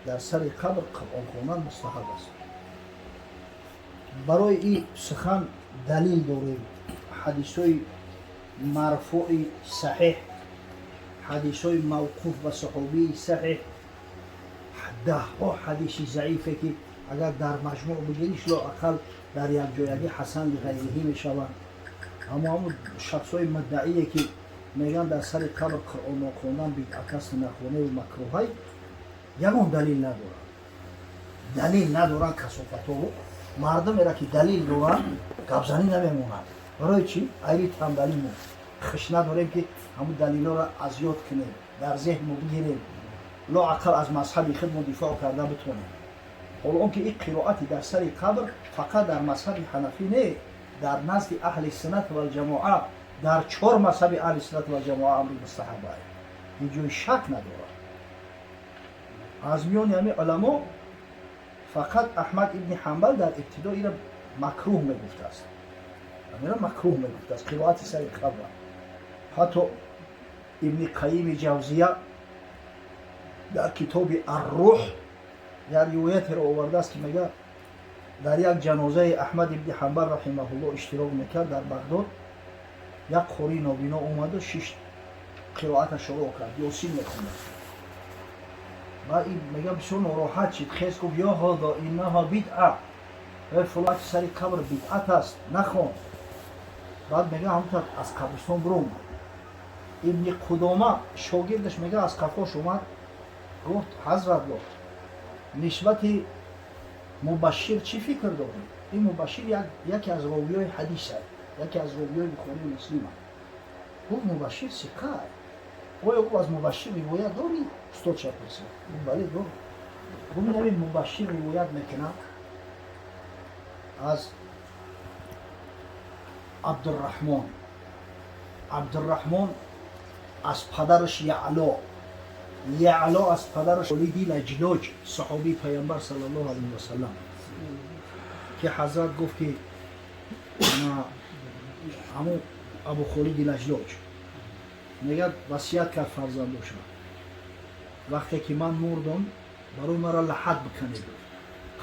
در سر قبر قرآن خوندن مستحب است. برای این سخن دلیل داریم. حدیث‌های مرفوع صحیح، حدیث‌های موقوف به صحابی صحیح، ده ها حدیث ضعیفه که اگر در مجموع بگیریش لااقل در یک جایگی حسن لغیرهی میشوند. اما همون شخص‌های مدعیه که میگن در سر قبر قرآن خوندن بدعت است، نخونه و مکروهه، یگان دلیل ندارن. دلیل ندارن کسافتو مردم را که دلیل دارن گبزنی نمیمونن. برای چی؟ ایری تنبلی مون خش نداریم که همون دلیل را از یاد کنیم، در ذهن بگیریم، لااقل از مذهب خود دفاع کرده بتونیم. حالا اون که این قرائتی در سر قبر فقط در مذهب حنفی نه، در نزد اهل سنت و الجماعه، در 4 مذهب اهل سنت و الجماعه امر مستحب است. اینجوری شک نداره. از میان همه علما فقط احمد ابن حنبل در ابتدا این را مکروه میگفته است. این را مکروه میگفته است قرائت سر قبر. حتی ابن قیم جوزیه در کتاب الروح در روایت را آورده است که میگه در یک جنازه احمد ابن حنبل رحمه الله اشتراک میکرد در بغداد، یک خوری نابینا اومد و 6 قرائت شروع کرد، یاسین میخوند. و این میگه بسیار ناراحت شد، خیز گفت یا هذا اینها بدعه، فلان سر قبر بدعت است، نخوان. بعد میگه همونطور از قبرستان برون ابن قدامه شاگردش میگه از کفاش اومد، گفت حضرت الله نسبت مبشر چی فکر دارید؟ این مبشر یکی از راویای حدیث است، یکی از راویای بخاری و مسلم است. گفت مبشر سکه است. آیا او از مبشر روایت داری؟ استاد شد پرسید. بله دارم. گفت این مبشر روایت میکنه از عبدالرحمن از پدرش یعلا از پدرش ولیدی لجلاج صحابی پیامبر صلی الله علیه و سلم که حضرت گفت که همون ابو خالد لجلاج میگه وصیت کرد فرزندش وقتی که من مردم برای مرا لحد بکنید.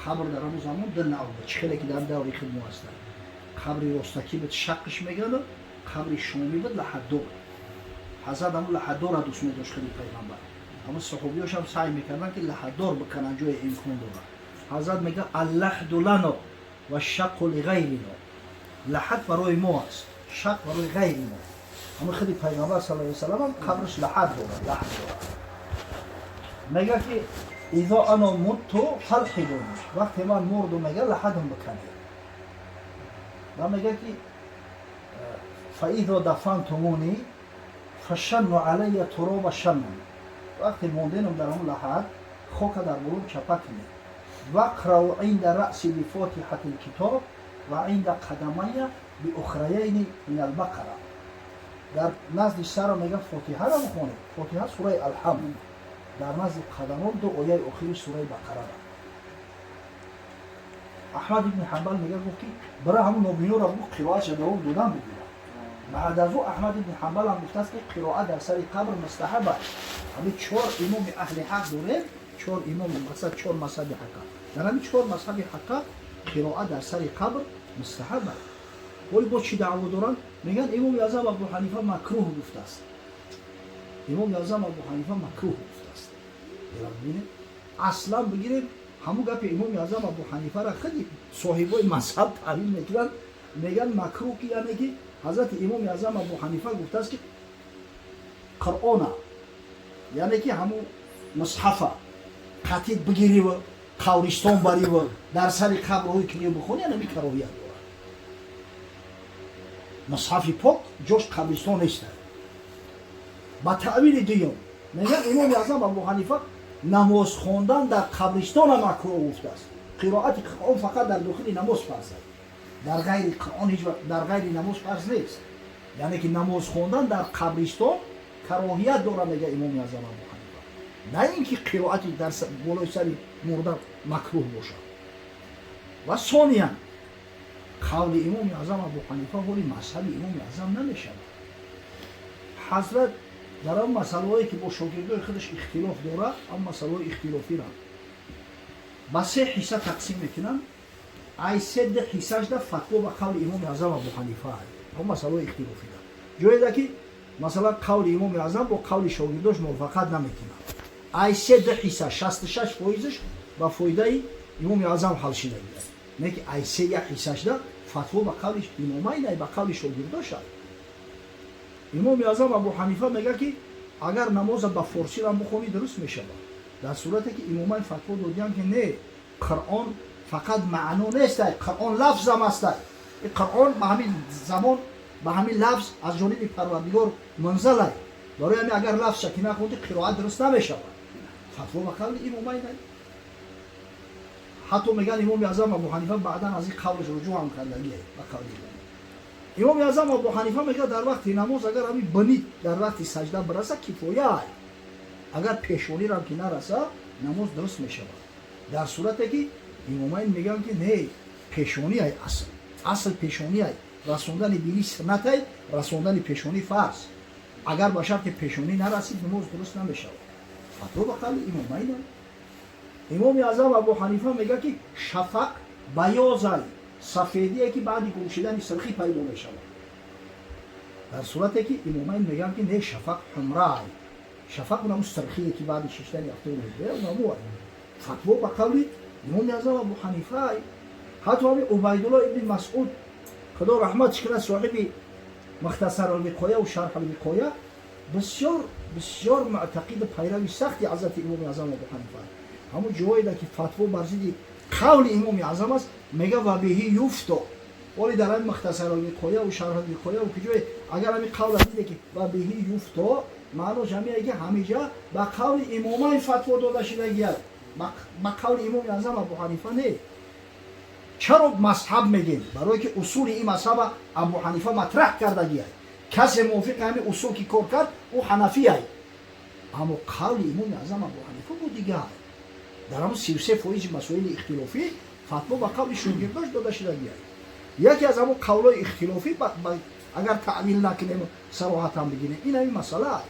قبر در همون زمان دل نبود، خیلی که در دوری خدمت هستن. قبری رستکی بود شقش میگن، قبری شامی بود لحدور. حضرت همون لحدور را دوست می‌داشت خیلی پیغمبر. اما صحابیاش هم سعی میکردن که لحدور بکنن جای امکان داره. حضرت میگه اللحد لنا و شق لغیرنا. لحد برای ما است، شق برای غیر ما. اما خیلی پیغمبر صلی الله علیه و سلم هم قبرش لحد داره. میگه که اذا انا مت فالحدونی، وقتی من مردم میگه لحدم بکنید. و میگه که فاذا دفنتمونی فشنوا علی تراب شنن، وقتی موندنم در اون لحد خاک در برون چپک کنید. وقرأوا عند رأسی بفاتحة الكتاب و عند قدمیه باخریین من البقره. در نزد سر میگه فاتحه را بخونید. فاتحه سوره الحمد، در نزد قدمان 2 آیه اخیر سوره بقره. احمد ابن حنبل میگه گفت که برای همون نابینا را قرائت دوام دادن بگیره. بعد از او احمد ابن حنبل هم گفته است که قرائت در سر قبر مستحب است. همین 4 امام اهل حق داره، 4 امام مثلا 4 مذهب حق. در همین 4 مذهب حق قرائت در سر قبر مستحب است. ولی با چی دعوا دارن؟ میگن امام اعظم ابو حنیفه مکروه گفته است. امام اعظم ابو حنیفه مکروه گفته است. ببینید اصلا بگیریم همون گپ امام اعظم ابو حنیفه را خیلی صاحبای مذهب تعبیر میکنن، میگن مکروه که یعنی که حضرت امام اعظم ابو حنیفه گفته است که قرآن یعنی که همون مصحف قطعیت بگیری و قبرستان بری و در سر قبر روی کنی بخونی، یعنی کراهیت داره. مصحف پاک جوش قبرستان نیست. با تعبیر دیگه میگن امام اعظم ابو حنیفه نماز خواندن در قبرستان مکروه گفته است. قرائت قرآن فقط در داخل نماز فرض است. در غیر قرآن هیچ در غیر نماز فرض نیست. یعنی که نماز خواندن در قبرستان کراهیت داره میگه امام اعظم ابو حنیفه. نه اینکه قرائت در بالای سر مرده مکروه باشه. و ثانیاً قول امام اعظم ابو حنیفه ولی مذهب امام اعظم نمیشه. حضرت در آن مسائلی که با شاگردای خودش اختلاف داره، آن مسائل اختلافی را با سه حصه تقسیم میکنن. ای سه ده حصهش ده فتوا با قول امام اعظم ابو حنیفه است. آن مسائل اختلافی را جایی ده که مثلا قول امام اعظم با قول شاگرداش موافقت نمیکنه. ای سه ده حصه 66% با فایده امام اعظم حل شده است. نه که ای سه یک حصهش ده فتوا با قول امامای نه با قول شاگرداش است. امام اعظم ابو حنیفه میگه که اگر نماز با فارسی را بخونی درست میشه، در صورتی که امامان فتوا دادن که نه، قرآن فقط معنا نیست، قرآن لفظ هم است. این قرآن به همین زمان به همین لفظ از جانب پروردگار منزل است. برای همین اگر لفظ شکی نخوندی قرائت درست نمیشه. فتوا به قول امامان نه. حتی میگن امام اعظم ابو حنیفه بعدا از این قولش رجوع هم کردگی به قول امام اعظم ابو حنیفه میگه در وقت نماز اگر همین بنید در وقت سجده برسه کفایه است. اگر پیشونی را که نرسه نماز درست میشه. در صورتی که امامان میگن که نه، پیشونی ای اصل پیشونی ای رسوندن بیلی سنت ای، رسوندن پیشونی فرض. اگر به شرط پیشونی نرسید نماز درست نمیشه. فتوا به قول امامان. امام اعظم ابو حنیفه میگه که شفق بیاض ای، سفیدی ای که بعد گوشیدن سرخی پیدا میشه. در صورتی که امامان میگن که نه، شفق حمرا ای، شفق اونم سرخیه که بعد ششتن یافته میشه اونم هو. فتوا به قول امام اعظم ابو حنیفه. حتی عبیدالله ابن مسعود خدا رحمتش کنه صاحب مختصر الوقایه و شرح الوقایه بسیار بسیار معتقد پیروی سختی حضرت امام اعظم ابو حنیفه. همون جایی که فتوا بر ضد قول امام اعظم است میگه و بهی یفتو، ولی در این مختصر الوقایه و شرح الوقایه و کجای اگر همین قول دیده که و بهی یفتو معناش همینه که همیشه با قول امامان فتوا داده شده گیاد، با قول امام اعظم ابو حنیفه نه. چرا مذهب میگیم؟ برای که اصول این مذهب ابو حنیفه مطرح کرده گیاد. کسی موافق همین اصول که کار کرد او حنفی است. اما قول امام اعظم ابو حنیفه بود دیگه. در همون 33% مسائل اختلافی فتوا با قول شاگرداش داده شده گیاد. یکی از همون قولای اختلافی اگر تعویل نکنیم صراحت هم بگیریم این مسئله است.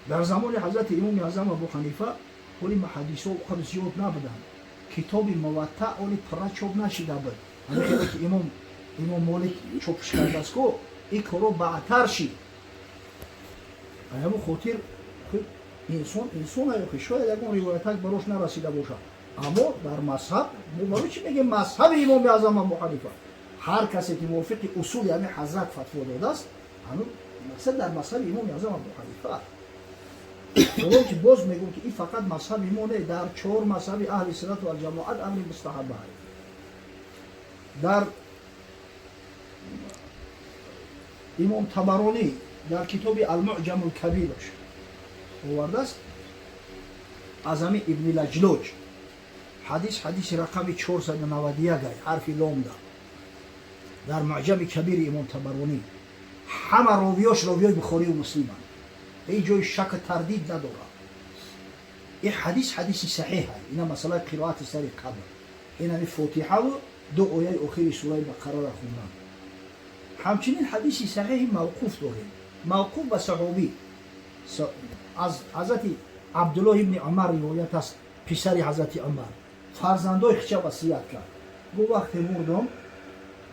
در زمان حضرت امام اعظم ابو حنیفه ولی محدثا خود زیاد نبودن، کتاب موطأ ولی پره چاپ نشده بود. همین که امام مالک چاپش کرده است که این کارو بعدتر شد. همون خاطر انسان هایی شاید یکان روایتک براش نرسیده باشه، اما در مذهب برای چی میگه مذهب امام اعظم ابو حنیفه؟ هر کسی که موافق اصول همین حضرت فتوا داده است همون مقصد در مذهب امام اعظم ابو حنیفه. چون که باز میگم که این فقط مذهب ایمانه، در 4 مذهب اهل سنت و الجماعت امر مستحب است. در امام طبرانی در کتاب المعجم الکبیرش آورده است از همین ابن لجلوج حدیث رقم 491 حرف لام ده در معجم کبیر امام طبرانی. همه راویاش راویای بخاری و مسلم هست، این جای شک تردید نداره. این حدیث صحیح است. اینا مثلا قرائت سر قبر، این همین فاتحه و 2 آیه اخیر سوره بقره را خوندن. همچنین حدیث صحیح موقوف داریم، موقوف به صحابی از حضرت عبدالله ابن عمر روایت است. پسر حضرت عمر فرزندای خچه وصیت کرد گو وقتی مردم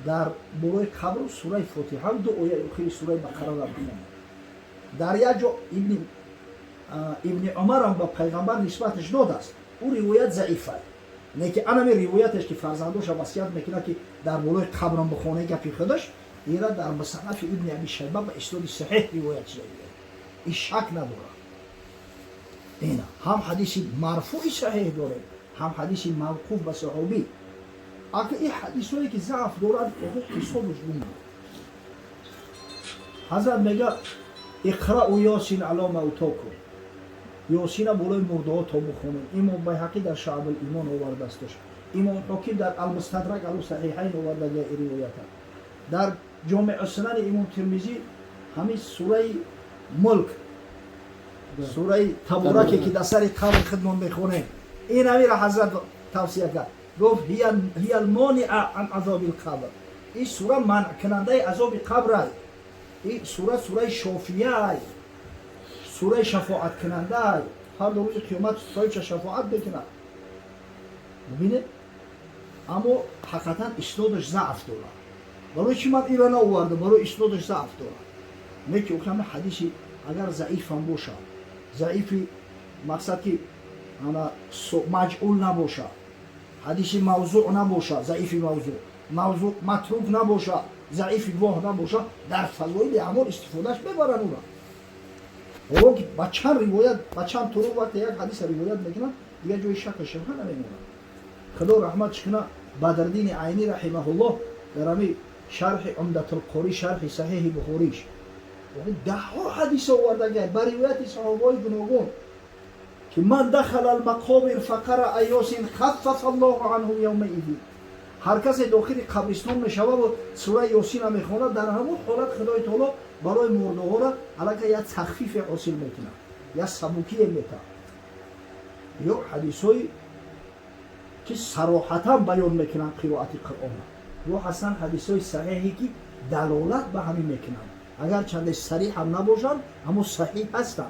در بالای قبر سوره فاتحه و 2 آیه اخیر سوره بقره را بخونم. در یک جا ابن عمر هم به پیغمبر نسبتش داده است. او روایت ضعیفه، نه که انمی روایتش که فرزنداش وصیت میکنه که در بالای قبرم بخونه گپی خودش، اینا در مصنف ابن ابی شیبه به اسناد صحیح روایت شده. این شک نداره. اینا هم حدیث مرفوع صحیح داره، هم حدیث موقوف به صحابی. اگه این حدیثایی که ضعف دارن او حسابش بمونه. حضرت میگه اقرأ یاسین علی موتاکم، یاسین بالای مرده ها تا بخونید. امام بیهقی در شعب الایمان آورده استش، امام حاکم در المستدرک علی صحیحین آورده این روایت. در جامع السنن امام ترمذی همین سوره ملک، سوره تبارکی که در سر قبر خدمت میخونه، این همین را حضرت توصیه کرد. گفت هی المانع عن عذاب القبر، این سوره منع کننده عذاب قبر است. این سوره شافیه است. سوره شفاعت کننده هر دو روز قیامت سوره شفاعت بکنه ببینه اما حقیقتا اسنادش ضعف داره برای چی من ایران آورده برای اسنادش ضعف داره میگه اوکم حدیثی اگر ضعیف هم باشه ضعیفی مقصد که انا مجعول نباشه حدیثی موضوع نباشه ضعیفی موضوع متروک نباشه ضعیفی واه نباشه در فضایل اعمال استفادهش ببرن اون را با چند روایت با چند طرق وقت یک حدیث روایت میکنن دیگه جای شک و شبهه نمیمونه خدا رحمتش کنه بدرالدین عینی رحمه الله در همین شرح عمدة القاری شرح صحیح بخاریش ده ها حدیث آورده با روایت صحابای گوناگون که من دخل المقابر فقرأ یاسین خفف الله عنه یومئذ هر کس داخل قبرستان میشوه و سوره یاسین را میخواند در همون حالت خدای تعالی برای مرده ها را علاقه یک تخفیف حاصل میکنه یا سبوکی میکنه یا حدیثای که صراحتا بیان میکنن قرائت قرآن یا هستن حدیثای صحیحی که دلالت به همین میکنن اگر چند صریح هم نباشن اما صحیح هستن